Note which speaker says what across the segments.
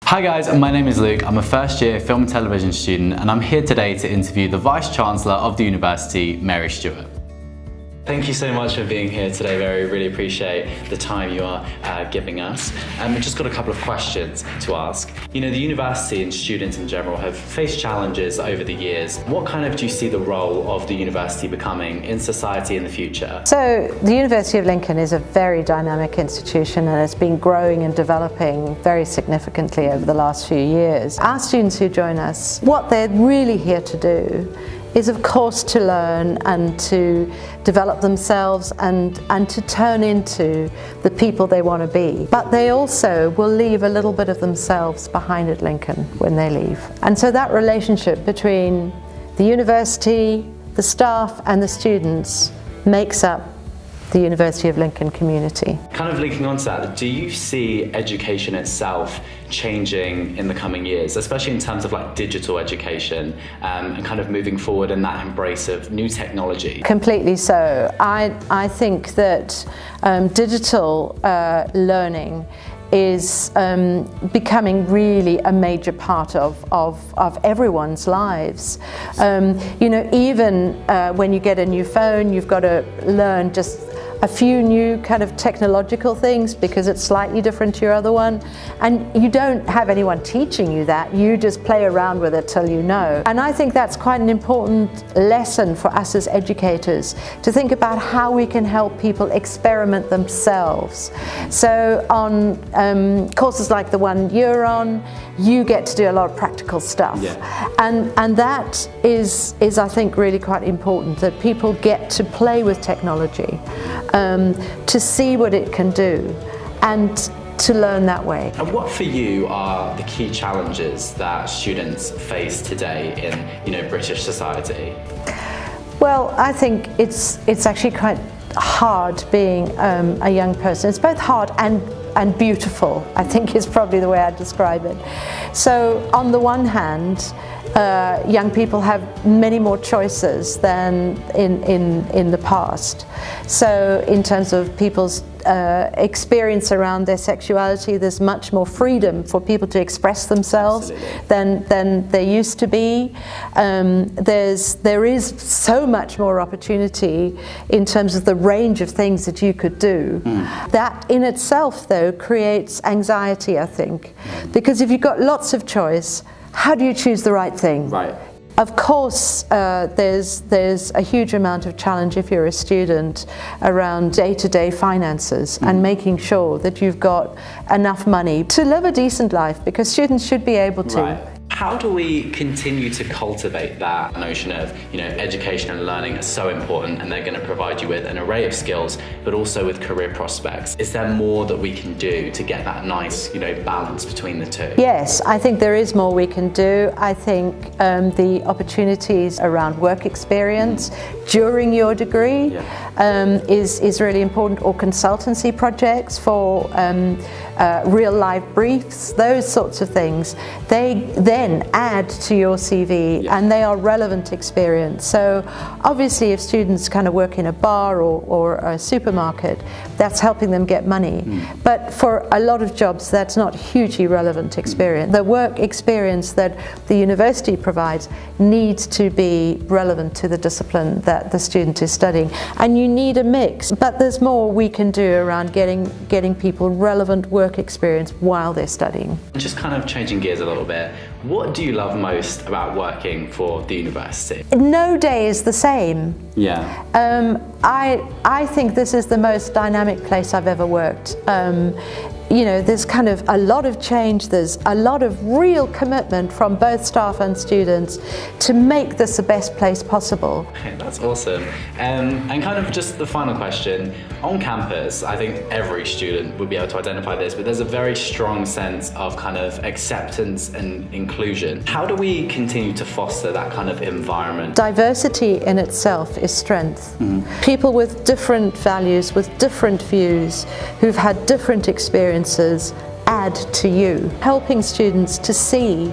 Speaker 1: Hi guys, my name is Luke. I'm a first year film and television student and I'm here today to interview the Vice-Chancellor of the university, Mary Stuart. Thank you so much for being here today, Mary. Really appreciate the time you are giving us. We've just got a couple of questions to ask. You know, the university and students in general have faced challenges over the years. What do you see the role of the university becoming in society in the future?
Speaker 2: So the University of Lincoln is a very dynamic institution and it's been growing and developing very significantly over the last few years. Our students who join us, what they're really here to do is of course to learn and to develop themselves and to turn into the people they want to be. But they also will leave a little bit of themselves behind at Lincoln when they leave. And so that relationship between the university, the staff and the students makes up the University of Lincoln community.
Speaker 1: Kind of linking on to that, do you see education itself changing in the coming years, especially in terms of like digital education and kind of moving forward in that embrace of new technology?
Speaker 2: Completely so. I think that digital learning is becoming really a major part of everyone's lives. You know, even when you get a new phone, you've got to learn just a few new kind of technological things because it's slightly different to your other one, and you don't have anyone teaching you that, you just play around with it till you know. And I think that's quite an important lesson for us as educators, to think about how we can help people experiment themselves. So on courses like the one you're on, you get to do a lot of practical stuff.
Speaker 1: Yeah.
Speaker 2: And that is I think really quite important, that people get to play with technology, to see what it can do and to learn that way.
Speaker 1: And what for you are the key challenges that students face today in, you know, British society?
Speaker 2: Well, I think it's actually quite hard being a young person. It's both hard and beautiful, I think is probably the way I'd describe it. So on the one hand, young people have many more choices than in the past. So in terms of people's experience around their sexuality, there's much more freedom for people to express themselves than there used to be. There is so much more opportunity in terms of the range of things that you could do. That in itself, though, creates anxiety, I think, because if you've got lots of choice, how do you choose the right thing?
Speaker 1: Right.
Speaker 2: Of course, there's a huge amount of challenge if you're a student around day-to-day finances and making sure that you've got enough money to live a decent life, because students should be able to.
Speaker 1: Right. How do we continue to cultivate that notion of, you know, education and learning are so important and they're going to provide you with an array of skills, but also with career prospects? Is there more that we can do to get that nice, you know, balance between the two?
Speaker 2: Yes, I think there is more we can do. I think the opportunities around work experience during your degree is really important, or consultancy projects for real life briefs, those sorts of things. They then add to your CV and they are relevant experience. So obviously if students kind of work in a bar or a supermarket, that's helping them get money. But for a lot of jobs, that's not hugely relevant experience. The work experience that the university provides needs to be relevant to the discipline that the student is studying. And you need a mix, but there's more we can do around getting people relevant work experience while they're studying.
Speaker 1: Just kind of changing gears a little bit, what do you love most about working for the university?
Speaker 2: No day is the same.
Speaker 1: Yeah.
Speaker 2: I think this is the most dynamic place I've ever worked. You know, there's kind of a lot of change, there's a lot of real commitment from both staff and students to make this the best place possible.
Speaker 1: Okay, that's awesome. And kind of just the final question, on campus, I think every student would be able to identify this, but there's a very strong sense of kind of acceptance and inclusion. How do we continue to foster that kind of environment?
Speaker 2: Diversity in itself is strength. People with different values, with different views, who've had different experiences add to you. Helping students to see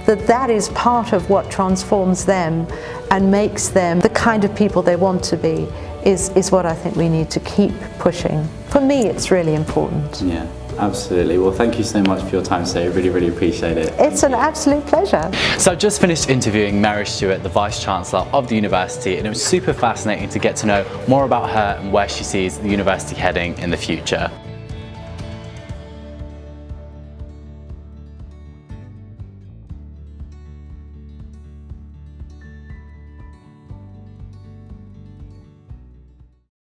Speaker 2: that that is part of what transforms them and makes them the kind of people they want to be is what I think we need to keep pushing. For me, it's really important.
Speaker 1: Yeah. Absolutely. Well, thank you so much for your time today. Really, really appreciate it.
Speaker 2: It's an absolute pleasure.
Speaker 1: So I've just finished interviewing Mary Stuart, the Vice-Chancellor of the university, and it was super fascinating to get to know more about her and where she sees the university heading in the future.